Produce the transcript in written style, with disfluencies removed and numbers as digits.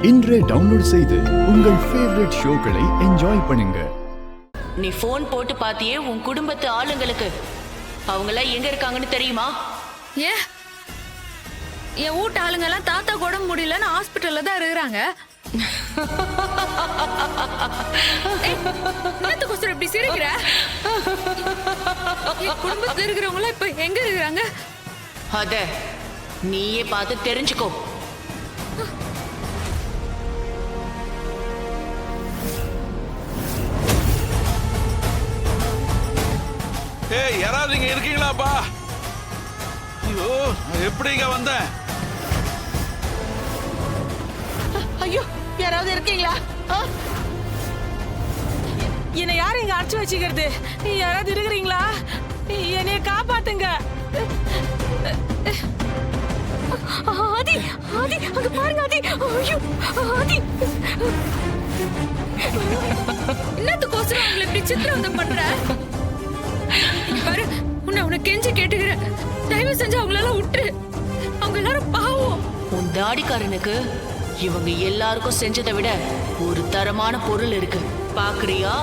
இன்றே டவுன்லோட் செய்து உங்கள் ஃபேவரட் ஷோக்களை என்ஜாய் பண்ணுங்க. நீ போன் போட்டு பாத்தியே உன் குடும்பத்து ஆளுங்களுக்கு அவங்களாம் எங்க இருக்காங்கன்னு தெரியுமா? ஏன் என் வீட்டு ஆளுங்க எல்லாம் தாத்தா கூட முடியலன்னு ஹாஸ்பிட்டல்ல தான் இருக்கிறாங்க. என்னத்துக்கோசரம் இப்படி சிரிக்கிற? என் குடும்பத்துல இருக்கிறவங்க இப்ப எங்க இருக்கிறாங்க? அத நீயே பார்த்து தெரிஞ்சுக்கோ. ஏய், யாராவது இங்க இருக்கீங்களாப்பா? ஐயோ, எப்படி இங்க வந்தேன்? ஐயோ, யாராவது இருக்கீங்களா? என்னை யாரு இங்க அடைச்சு வச்சுக்கிறது? யாராவது இருக்கிறீங்களா? என்னைய காப்பாத்துங்க. ஆதி ஆதி அங்க பாருங்க ஆதி. ஐயோ ஆதி, என்னத்துக்கோசரம் அவங்களை இப்படி சித்திரவதை பண்ற? பாரு, உன்னை கெஞ்சி கேட்டுக்கிறேன், தயவு செஞ்சு அவங்களால விட்டுரு. அவங்க எல்லாரும் பாவம். உன் தாடிக்காரனுக்கு இவங்க எல்லாருக்கும் செஞ்சதை விட ஒரு தரமான பொருள் இருக்கு, பாக்குறியா?